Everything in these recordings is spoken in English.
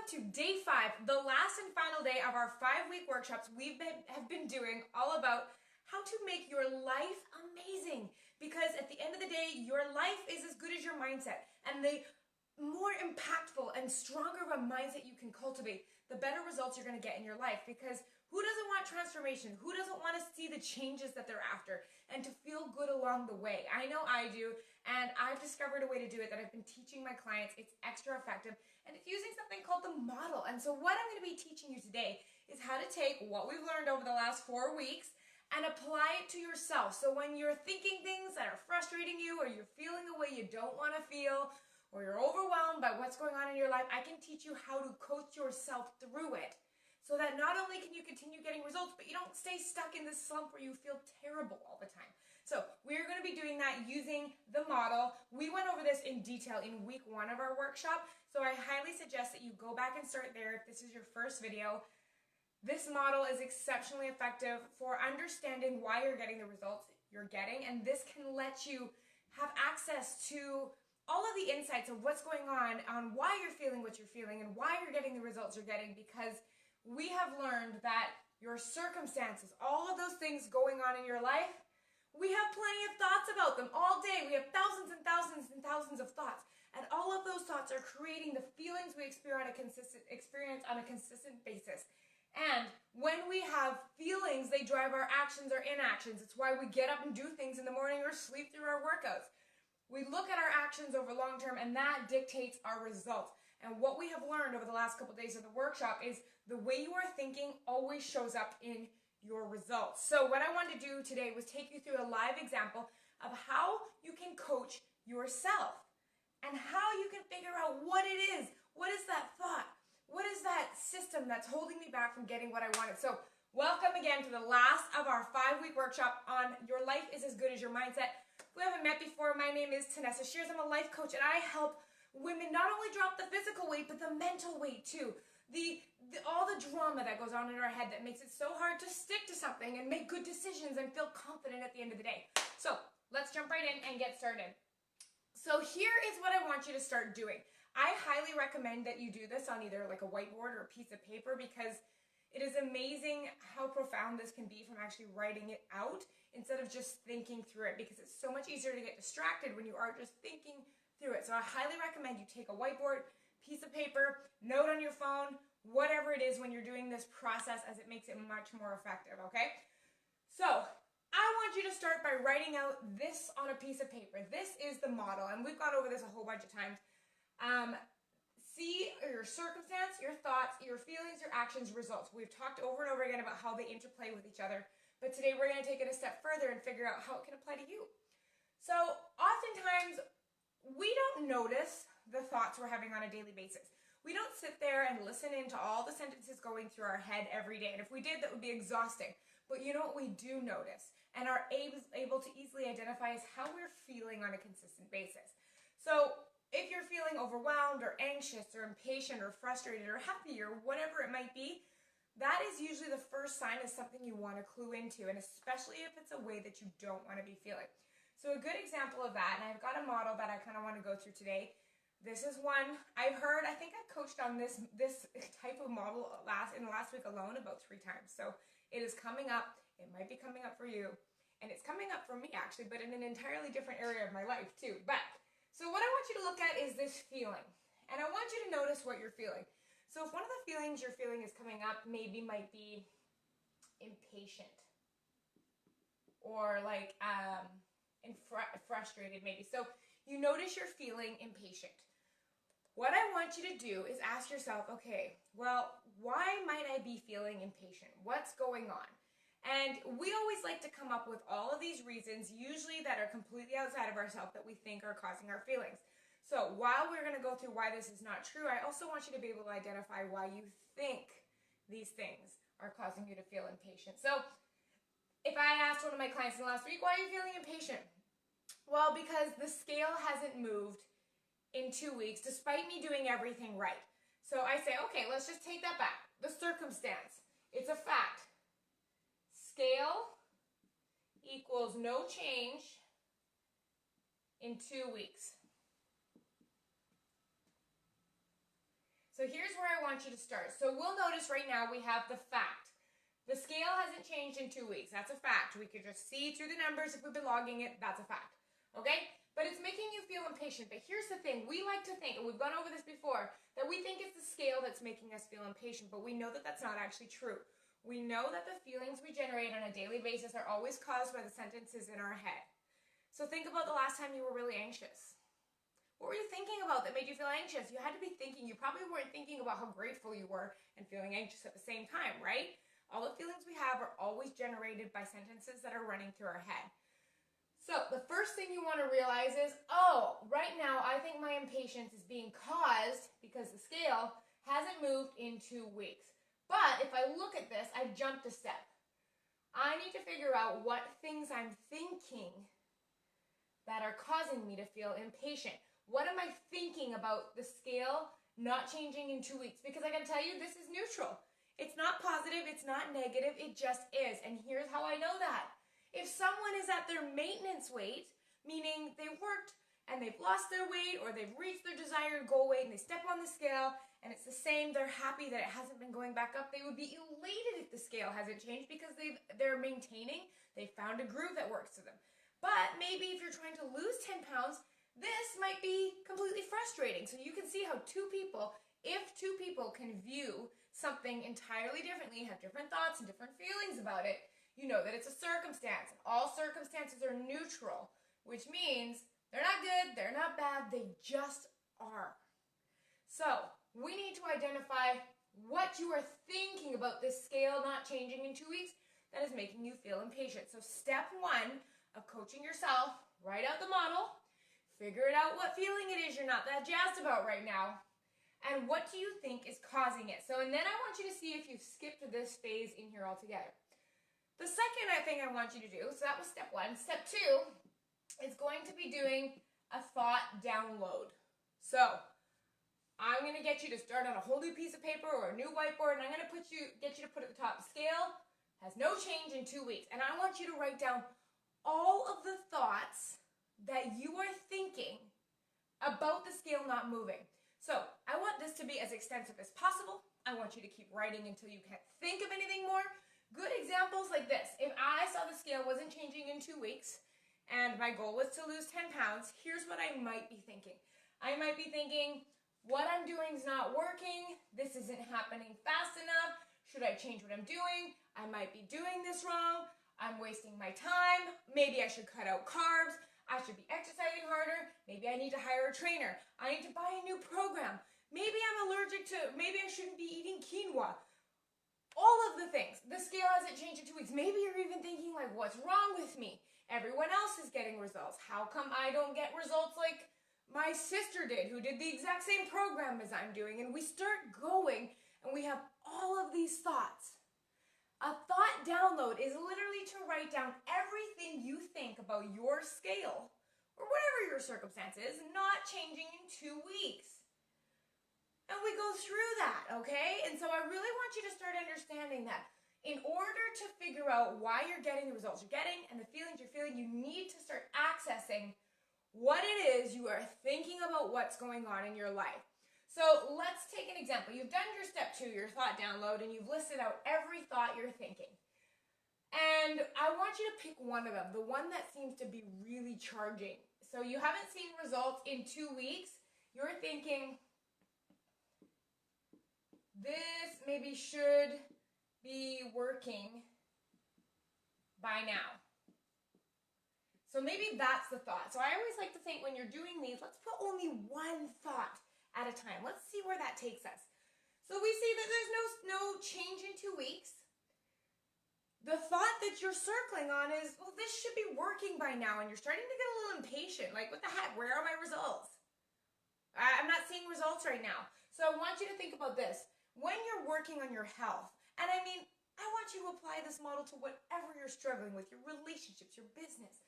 welcome to day 5, the last and final day of our 5-week workshops have been doing all about how to make your life amazing. Because at the end of the day, your life is as good as your mindset. And the more impactful and stronger of a mindset you can cultivate, the better results you're going to get in your life. Because who doesn't want transformation? Who doesn't want to see the changes that they're after and to feel good along the way? I know I do, and I've discovered a way to do it that I've been teaching my clients. It's extra effective, and it's using something called the model. And so what I'm going to be teaching you today is how to take what we've learned over the last 4 weeks and apply it to yourself. So when you're thinking things that are frustrating you, or you're feeling the way you don't want to feel, or you're overwhelmed by what's going on in your life, I can teach you how to coach yourself through it, so that not only can you continue getting results, but you don't stay stuck in this slump where you feel terrible all the time. So we're going to be doing that using the model. We went over this in detail in week 1 of our workshop, so I highly suggest that you go back and start there if this is your first video. This model is exceptionally effective for understanding why you're getting the results you're getting, and this can let you have access to all of the insights of what's going on why you're feeling what you're feeling and why you're getting the results you're getting, because we have learned that your circumstances, all of those things going on in your life, we have plenty of thoughts about them all day. We have thousands and thousands and thousands of thoughts. And all of those thoughts are creating the feelings we experience on a consistent basis. And when we have feelings, they drive our actions or inactions. It's why we get up and do things in the morning or sleep through our workouts. We look at our actions over long term, and that dictates our results. And what we have learned over the last couple of days of the workshop is the way you are thinking always shows up in your results. So what I wanted to do today was take you through a live example of how you can coach yourself and how you can figure out what it is. What is that thought? What is that system that's holding me back from getting what I wanted? So welcome again to the last of our 5-week workshop on Your Life is as Good as Your Mindset. If we haven't met before, my name is Tanessa Shears. I'm a life coach, and I help women not only drop the physical weight, but the mental weight too. All the drama that goes on in our head that makes it so hard to stick to something and make good decisions and feel confident at the end of the day. So let's jump right in and get started. So here is what I want you to start doing. I highly recommend that you do this on either like a whiteboard or a piece of paper, because it is amazing how profound this can be from actually writing it out instead of just thinking through it, because it's so much easier to get distracted when you are just thinking through it. So I highly recommend you take a whiteboard, piece of paper, note on your phone, whatever it is when you're doing this process, as it makes it much more effective, okay? So I want you to start by writing out this on a piece of paper. This is the model, and we've gone over this a whole bunch of times. See your circumstance, your thoughts, your feelings, your actions, results. We've talked over and over again about how they interplay with each other, but today we're going to take it a step further and figure out how it can apply to you. So oftentimes we don't notice the thoughts we're having on a daily basis. We don't sit there and listen into all the sentences going through our head every day. And if we did, that would be exhausting. But you know what we do notice and are able to easily identify is how we're feeling on a consistent basis. So if you're feeling overwhelmed or anxious or impatient or frustrated or happy or whatever it might be, that is usually the first sign of something you want to clue into, and especially if it's a way that you don't want to be feeling. So a good example of that, and I've got a model that I kind of want to go through today. This is one I've heard. I think I coached on this type of model in the last week alone about 3 times. So it is coming up. It might be coming up for you. And it's coming up for me actually, but in an entirely different area of my life too. So what I want you to look at is this feeling. And I want you to notice what you're feeling. So if one of the feelings you're feeling is coming up, might be impatient. Or like frustrated maybe. So you notice you're feeling impatient. What I want you to do is ask yourself, okay, well, why might I be feeling impatient? What's going on? And we always like to come up with all of these reasons, usually that are completely outside of ourselves, that we think are causing our feelings. So while we're going to go through why this is not true, I also want you to be able to identify why you think these things are causing you to feel impatient. So if I asked one of my clients in the last week, why are you feeling impatient? Well, because the scale hasn't moved in 2 weeks, despite me doing everything right. So I say, okay, let's just take that back. The circumstance, it's a fact. Scale equals no change in 2 weeks. So here's where I want you to start. So we'll notice right now we have the fact. The scale hasn't changed in 2 weeks. That's a fact. We could just see through the numbers if we've been logging it. That's a fact. Okay? But it's making you feel impatient. But here's the thing. We like to think, and we've gone over this before, that we think it's the scale that's making us feel impatient. But we know that that's not actually true. We know that the feelings we generate on a daily basis are always caused by the sentences in our head. So think about the last time you were really anxious. What were you thinking about that made you feel anxious? You had to be thinking, you probably weren't thinking about how grateful you were and feeling anxious at the same time, right? All the feelings we have are always generated by sentences that are running through our head. So the first thing you want to realize is, oh, right now I think my impatience is being caused because the scale hasn't moved in 2 weeks. But if I look at this, I've jumped a step. I need to figure out what things I'm thinking that are causing me to feel impatient. What am I thinking about the scale not changing in 2 weeks? Because I can tell you this is neutral. It's not positive, it's not negative, it just is. And here's how I know that. If someone is at their maintenance weight, meaning they worked and they've lost their weight or they've reached their desired goal weight and they step on the scale and it's the same, they're happy that it hasn't been going back up, they would be elated if the scale hasn't changed because they're maintaining, they found a groove that works to them. But maybe if you're trying to lose 10 pounds, this might be completely frustrating. So you can see how if two people can view something entirely differently, have different thoughts and different feelings about it, you know that it's a circumstance. All circumstances are neutral, which means they're not good, they're not bad, they just are. So we need to identify what you are thinking about this scale not changing in 2 weeks that is making you feel impatient. So step one of coaching yourself, write out the model, figure it out what feeling it is you're not that jazzed about right now, and what do you think is causing it. And then I want you to see if you've skipped this phase in here altogether. The second thing I want you to do, so that was step one. Step two is going to be doing a thought download. So I'm going to get you to start on a whole new piece of paper or a new whiteboard, and I'm going to get you to put at the top, scale has no change in 2 weeks. And I want you to write down all of the thoughts that you are thinking about the scale not moving. So I want this to be as extensive as possible. I want you to keep writing until you can't think of anything more. Good examples like this. If I saw the scale wasn't changing in 2 weeks and my goal was to lose 10 pounds, here's what I might be thinking. I might be thinking, what I'm doing is not working. This isn't happening fast enough. Should I change what I'm doing? I might be doing this wrong. I'm wasting my time. Maybe I should cut out carbs. I should be exercising harder. Maybe I need to hire a trainer. I need to buy a new program. Maybe maybe I shouldn't be eating quinoa. All of the things. The scale hasn't changed in 2 weeks. Maybe you're even thinking like, what's wrong with me? Everyone else is getting results. How come I don't get results like my sister did, who did the exact same program as I'm doing? And we start going and we have all of these thoughts. A thought download is literally to write down everything you think about your scale, or whatever your circumstance is, not changing in 2 weeks. And we go through that, okay? And so I really want you to start understanding that in order to figure out why you're getting the results you're getting and the feelings you're feeling, you need to start accessing what it is you are thinking about what's going on in your life. So let's take an example. You've done your step 2, your thought download, and you've listed out every thought you're thinking. And I want you to pick one of them, the one that seems to be really charging. So you haven't seen results in 2 weeks. You're thinking, this maybe should be working by now. So maybe that's the thought. So I always like to think when you're doing these, let's put only one thought at a time. Let's see where that takes us. So we see that there's no change in 2 weeks. The thought that you're circling on is, well, this should be working by now, and you're starting to get a little impatient. Like, what the heck? Where are my results? I'm not seeing results right now. So I want you to think about this. When you're working on your health, and I mean, I want you to apply this model to whatever you're struggling with, your relationships, your business.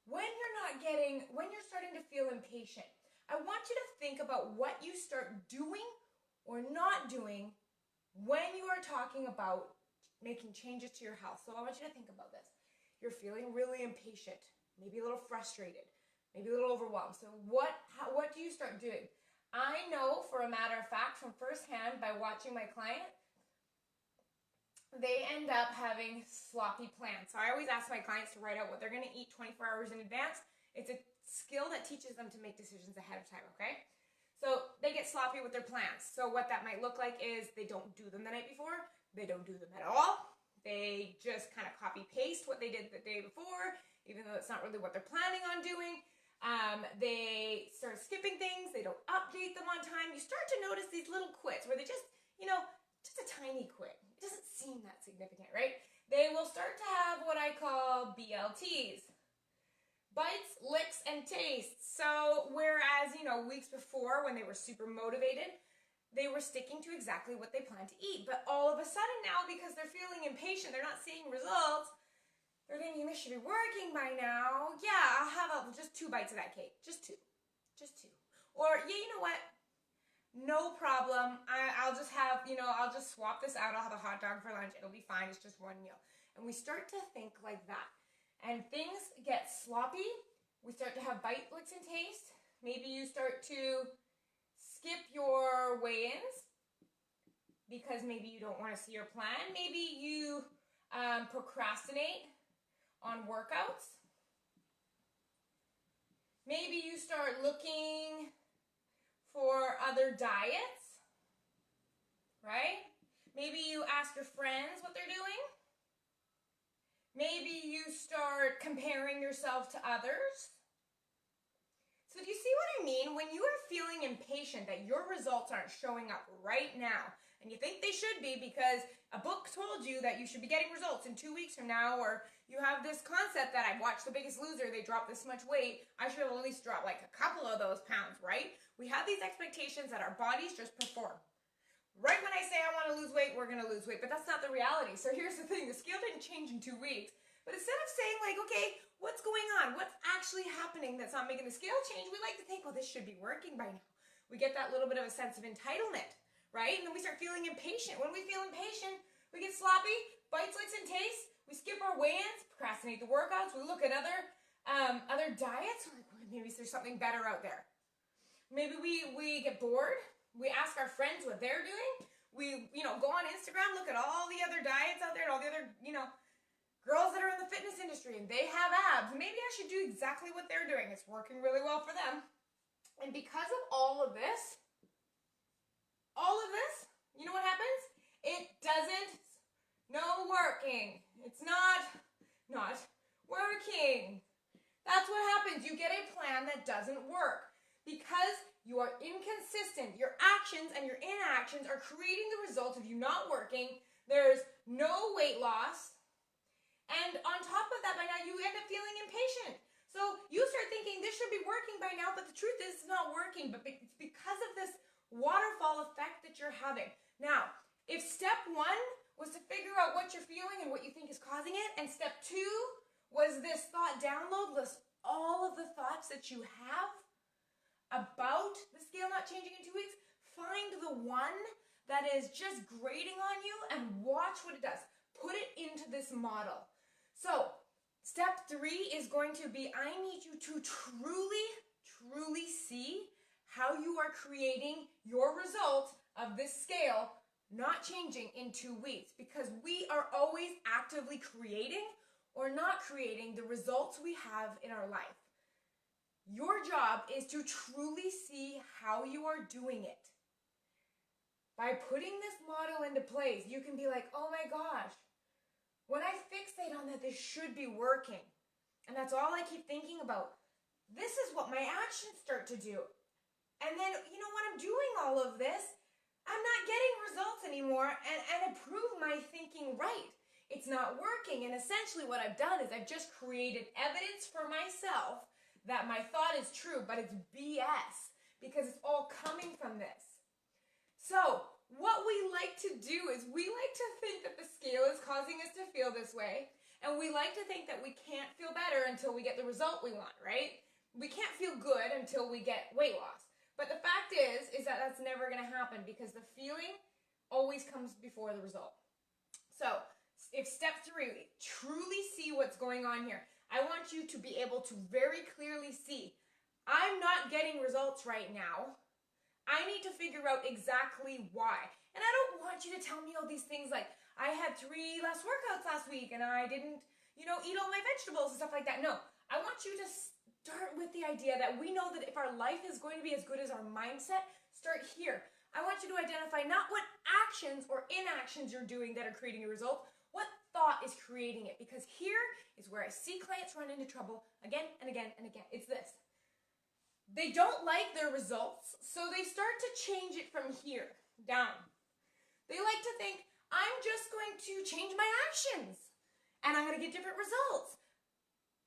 When you're starting to feel impatient, I want you to think about what you start doing or not doing when you are talking about making changes to your health. So I want you to think about this. You're feeling really impatient, maybe a little frustrated, maybe a little overwhelmed. So what do you start doing? I know for a matter of fact from firsthand by watching my client, they end up having sloppy plans. So I always ask my clients to write out what they're going to eat 24 hours in advance. It's a skill that teaches them to make decisions ahead of time, okay? So they get sloppy with their plans. So what that might look like is they don't do them the night before. They don't do them at all. They just kind of copy paste what they did the day before, even though it's not really what they're planning on doing. They start skipping things. They don't update them on time. You start to notice these little quits where they just, just a tiny quit. It doesn't seem that significant, right? They will start to have what I call BLTs. Bites, licks, and tastes. So whereas, weeks before when they were super motivated, they were sticking to exactly what they planned to eat. But all of a sudden now, because they're feeling impatient, they're not seeing results, they're thinking this should be working by now. Yeah, I'll have just 2 bites of that cake. Just two. Or, yeah, you know what? No problem. I'll just have, I'll just swap this out. I'll have a hot dog for lunch. It'll be fine. It's just one meal. And we start to think like that. And things get sloppy. We start to have bite, licks, and taste. Maybe you start to skip your weigh-ins because maybe you don't want to see your plan. Maybe you procrastinate on workouts. Maybe you start looking for other diets, right? Maybe you ask your friends what they're doing. Maybe you start comparing yourself to others. So do you see what I mean? When you are feeling impatient that your results aren't showing up right now, and you think they should be because a book told you that you should be getting results in 2 weeks from now, or you have this concept that I've watched The Biggest Loser, they dropped this much weight, I should at least drop like a couple of those pounds, right? We have these expectations that our bodies just perform. Right when I say I want to lose weight, we're going to lose weight. But that's not the reality. So here's the thing. The scale didn't change in 2 weeks. But instead of saying like, okay, what's going on? What's actually happening that's not making the scale change? We like to think, well, this should be working by now. We get that little bit of a sense of entitlement, right? And then we start feeling impatient. When we feel impatient, we get sloppy, bites, licks, and tastes. We skip our weigh-ins, procrastinate the workouts. We look at other diets. We're like, well, maybe there's something better out there. Maybe we get bored. We ask our friends what they're doing. We, go on Instagram, look at all the other diets out there, and all the other, girls that are in the fitness industry, and they have abs. Maybe I should do exactly what they're doing. It's working really well for them. And because of all of this, you know what happens? It doesn't working. It's not working. That's what happens. You get a plan that doesn't work. Because you are inconsistent, your actions and your inactions are creating the result of you not working. There's no weight loss. And on top of that, by now, you end up feeling impatient. So you start thinking this should be working by now, but the truth is it's not working. But it's because of this waterfall effect that you're having. Now, if step 1 was to figure out what you're feeling and what you think is causing it, and step 2 was this thought download, list all of the thoughts that you have about the scale not changing in 2 weeks, find the one that is just grating on you and watch what it does. Put it into this model. So, step 3 is going to be, I need you to truly see how you are creating your result of this scale not changing in 2 weeks, because we are always actively creating or not creating the results we have in our life. Your job is to truly see how you are doing it. By putting this model into place, you can be like, oh my gosh, when I fixate on that, this should be working. And that's all I keep thinking about. This is what my actions start to do. And then, when I'm doing all of this, I'm not getting results anymore and approve my thinking right. It's not working. And essentially what I've done is I've just created evidence for myself that my thought is true, but it's BS because it's all coming from this. So what we like to do is we like to think that the scale is causing us to feel this way, and we like to think that we can't feel better until we get the result we want, right? We can't feel good until we get weight loss. But the fact is that that's never going to happen because the feeling always comes before the result. So if step 3, truly see what's going on here. I want you to be able to very clearly see, I'm not getting results right now. I need to figure out exactly why. And I don't want you to tell me all these things like, I had 3 less workouts last week and I didn't, eat all my vegetables and stuff like that. No, I want you to start with the idea that we know that if our life is going to be as good as our mindset, start here. I want you to identify not what actions or inactions you're doing that are creating a result, what thought is creating it. Because here is where I see clients run into trouble again and again and again. It's this. They don't like their results, so they start to change it from here down. They like to think, I'm just going to change my actions and I'm going to get different results.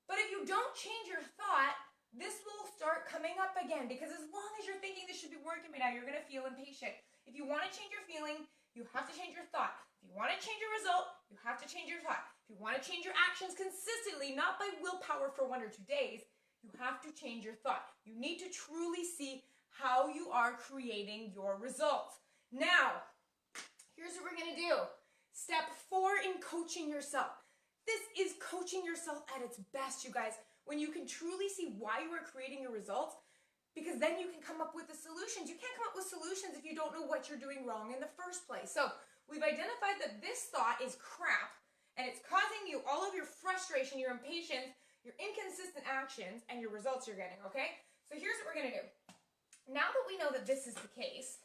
But if you don't change your thought, this will start coming up again, because as long as you're thinking this should be working right now, you're going to feel impatient. If you want to change your feeling, you have to change your thought. If you want to change your result, you have to change your thought. If you want to change your actions consistently, not by willpower for 1 or 2 days, you have to change your thought. You need to truly see how you are creating your results. Now, here's what we're going to do. Step 4 in coaching yourself. This is coaching yourself at its best, you guys, when you can truly see why you are creating your results, because then you can come up with the solutions. You can't come up with solutions if you don't know what you're doing wrong in the first place. So we've identified that this thought is crap, and it's causing you all of your frustration, your impatience, your inconsistent actions, and your results you're getting, okay? So here's what we're going to do. Now that we know that this is the case,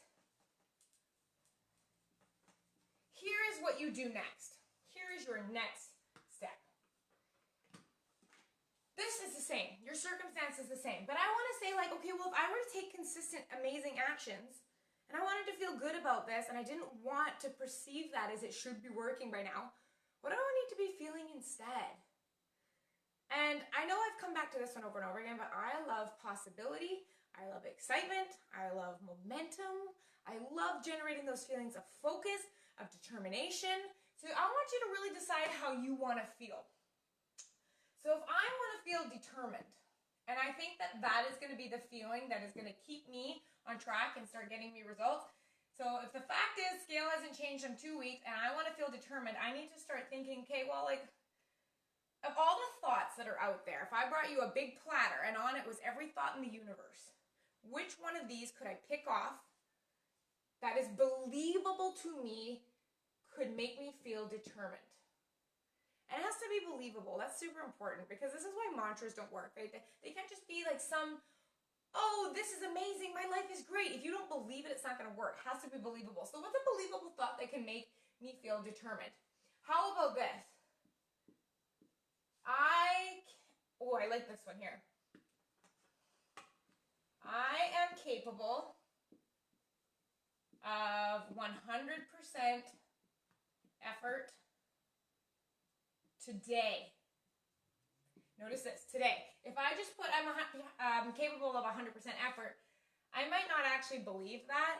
here is what you do next. Here is your next step. This is the same. Your circumstance is the same. But I want to say, like, okay, well, if I were to take consistent, amazing actions, and I wanted to feel good about this, and I didn't want to perceive that as it should be working by now, what do I need to be feeling instead? And I know I've come back to this one over and over again, but I love possibility. I love excitement. I love momentum. I love generating those feelings of focus, of determination. So I want you to really decide how you want to feel. So if I want to feel determined, and I think that that is going to be the feeling that is going to keep me on track and start getting me results. So if the fact is scale hasn't changed in 2 weeks and I want to feel determined, I need to start thinking, okay, well, like, of all the thoughts that are out there, if I brought you a big platter and on it was every thought in the universe, which one of these could I pick off that is believable to me, could make me feel determined? And it has to be believable. That's super important, because this is why mantras don't work. They can't just be like some, oh, this is amazing, my life is great. If you don't believe it, it's not going to work. It has to be believable. So what's a believable thought that can make me feel determined? How about this? I like this one here. I am capable of 100% effort today. Notice this, today. If I just put I'm capable of 100% effort, I might not actually believe that,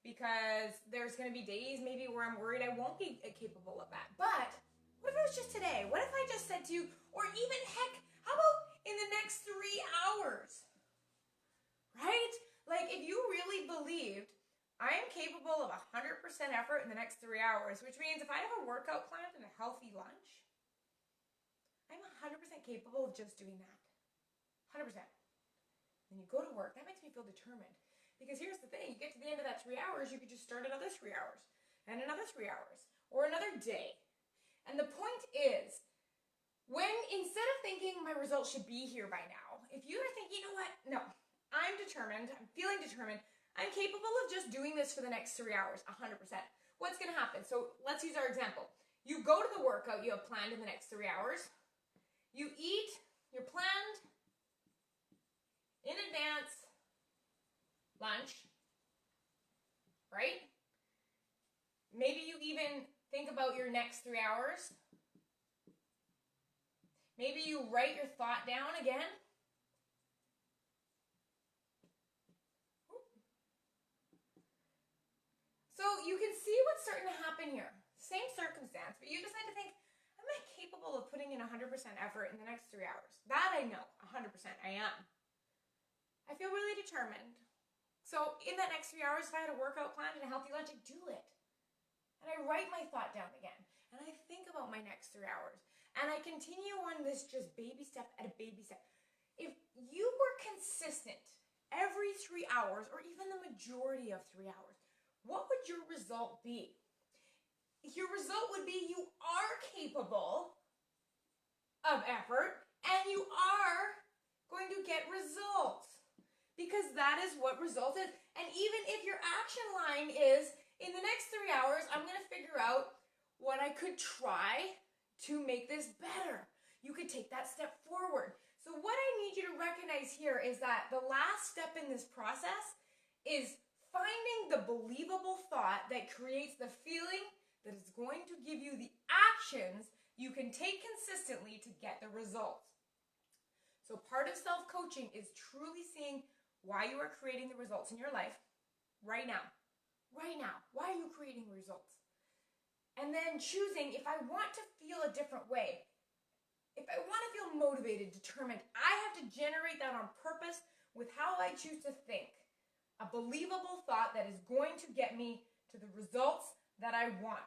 because there's going to be days maybe where I'm worried I won't be capable of that. But what if it was just today? What if I just said to you, or even heck, how about in the next 3 hours? Right? Like, if you really believed, I am capable of 100% effort in the next 3 hours, which means if I have a workout planned and a healthy lunch, I'm 100% capable of just doing that. 100%. When you go to work, that makes me feel determined. Because here's the thing, you get to the end of that 3 hours, you could just start another 3 hours, and another 3 hours, or another day. And the point is, when instead of thinking my results should be here by now, if you are thinking, you know what, no, I'm determined, I'm feeling determined, I'm capable of just doing this for the next 3 hours, 100%. What's going to happen? So let's use our example. You go to the workout you have planned in the next 3 hours. You eat your planned, in advance, lunch, right? Maybe you even think about your next 3 hours. Maybe you write your thought down again. So you can see what's starting to happen here. Same circumstance, but you decide to think, am I capable of putting in 100% effort in the next 3 hours? That I know, 100% I am. I feel really determined. So in that next 3 hours, if I had a workout planned and a healthy lunch, I do it. And I write my thought down again. And I think about my next 3 hours. And I continue on this just baby step at a baby step. If you were consistent every 3 hours, or even the majority of 3 hours, what would your result be? Your result would be you are capable of effort and you are going to get results, because that is what result is. And even if your action line is, in the next 3 hours, I'm going to figure out what I could try to make this better. You could take that step forward. So what I need you to recognize here is that the last step in this process is finding the believable thought that creates the feeling that is going to give you the actions you can take consistently to get the results. So part of self-coaching is truly seeing why you are creating the results in your life right now. Right now. Why are you creating results? And then choosing, if I want to feel a different way, if I want to feel motivated, determined, I have to generate that on purpose with how I choose to think. A believable thought that is going to get me to the results that I want.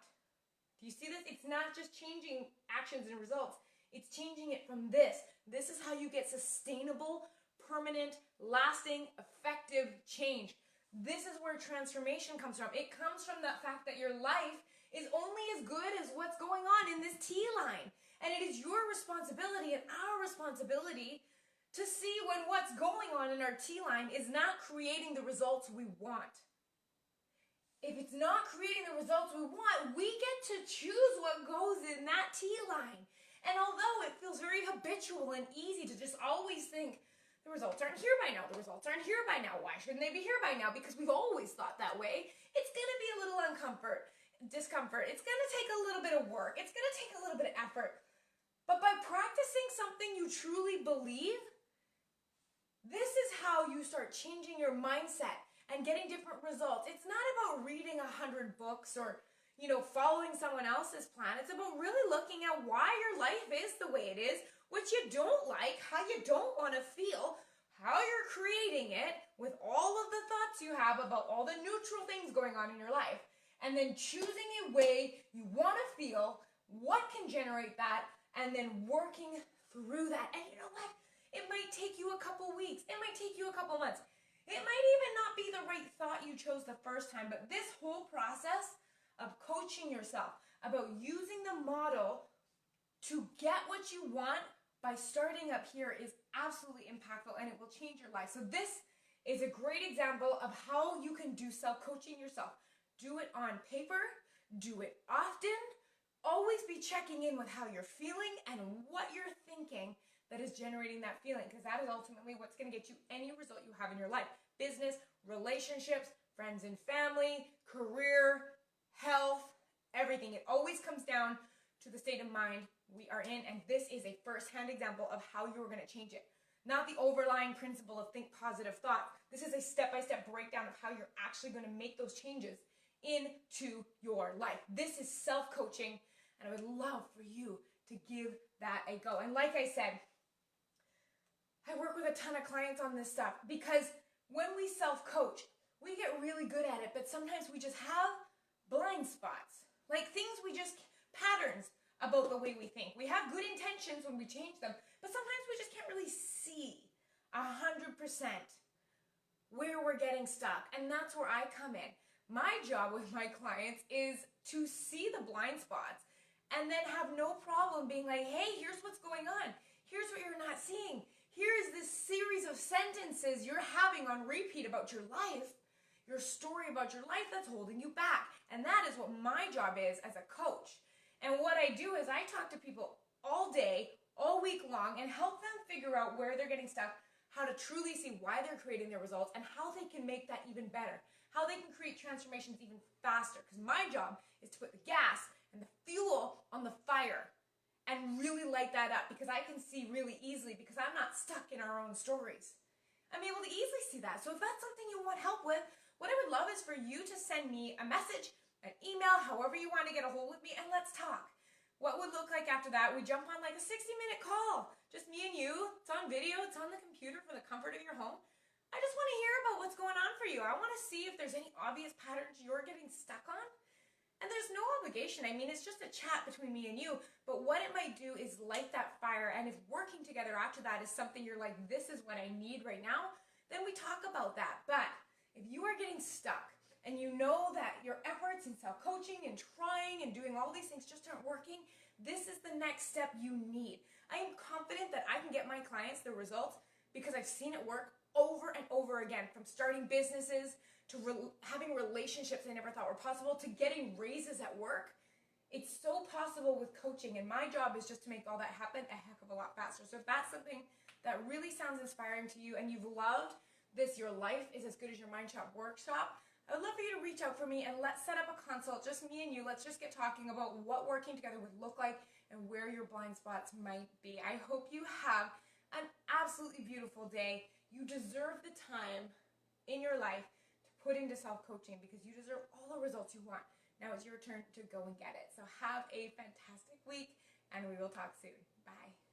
Do you see this? It's not just changing actions and results. It's changing it from this. This is how you get sustainable, permanent, lasting, effective change. This is where transformation comes from. It comes from the fact that your life is only as good as what's going on in this T line. And it is your responsibility and our responsibility to see when what's going on in our T line is not creating the results we want. If it's not creating the results we want, we get to choose what goes in that T line. And although it feels very habitual and easy to just always think, the results aren't here by now, the results aren't here by now, why shouldn't they be here by now? Because we've always thought that way. It's going to be a little discomfort. It's going to take a little bit of work. It's going to take a little bit of effort. But by practicing something you truly believe, this is how you start changing your mindset and getting different results. It's not about reading 100 books or, following someone else's plan. It's about really looking at why your life is the way it is, what you don't like, how you don't want to feel, how you're creating it with all of the thoughts you have about all the neutral things going on in your life, and then choosing a way you want to feel, what can generate that, and then working through that. And you know what? It might take you a couple weeks. It might take you a couple months. It might even not be the right thought you chose the first time, but this whole process of coaching yourself, about using the model to get what you want by starting up here, is absolutely impactful, and it will change your life. So this is a great example of how you can do self-coaching yourself. Do it on paper, do it often, always be checking in with how you're feeling and what you're thinking that is generating that feeling, because that is ultimately what's going to get you any result you have in your life. Business, relationships, friends and family, career, health, everything. It always comes down to the state of mind we are in, and this is a first-hand example of how you're going to change it. Not the overlying principle of think positive thought. This is a step-by-step breakdown of how you're actually going to make those changes into your life. This is self-coaching, and I would love for you to give that a go. And like I said, I work with a ton of clients on this stuff, because when we self-coach, we get really good at it, but sometimes we just have blind spots, like patterns about the way we think. We have good intentions when we change them, but sometimes we just can't really see 100% where we're getting stuck, and that's where I come in. My job with my clients is to see the blind spots and then have no problem being like, hey, here's what's going on. Here's what you're not seeing. Here is this series of sentences you're having on repeat about your life, your story about your life that's holding you back. And that is what my job is as a coach. And what I do is I talk to people all day, all week long, and help them figure out where they're getting stuck, how to truly see why they're creating their results, and how they can make that even better, how they can create transformations even faster. Because my job is to put the gas and the fuel on the fire and really light that up, because I can see really easily, because I'm not stuck in our own stories. I'm able to easily see that. So if that's something you want help with, what I would love is for you to send me a message, an email, however you want to get a hold of me, and let's talk. What would look like after that? We jump on like a 60-minute call, just me and you. It's on video, it's on the computer for the comfort of your home. I just want to hear about what's going on for you. I want to see if there's any obvious patterns you're getting stuck on. And there's no obligation. I mean, it's just a chat between me and you. But what it might do is light that fire. And if working together after that is something you're like, this is what I need right now, then we talk about that. But if you are getting stuck and you know that your efforts in self-coaching and trying and doing all these things just aren't working, this is the next step you need. I am confident that I can get my clients the results because I've seen it work over and over again, from starting businesses to having relationships I never thought were possible to getting raises at work. It's so possible with coaching, and my job is just to make all that happen a heck of a lot faster. So if that's something that really sounds inspiring to you and you've loved this Your Life is as Good as Your Mind Shop workshop, I would love for you to reach out for me and let's set up a consult, just me and you. Let's just get talking about what working together would look like and where your blind spots might be. I hope you have an absolutely beautiful day. You deserve the time in your life to put into self-coaching because you deserve all the results you want. Now it's your turn to go and get it. So have a fantastic week, and we will talk soon. Bye.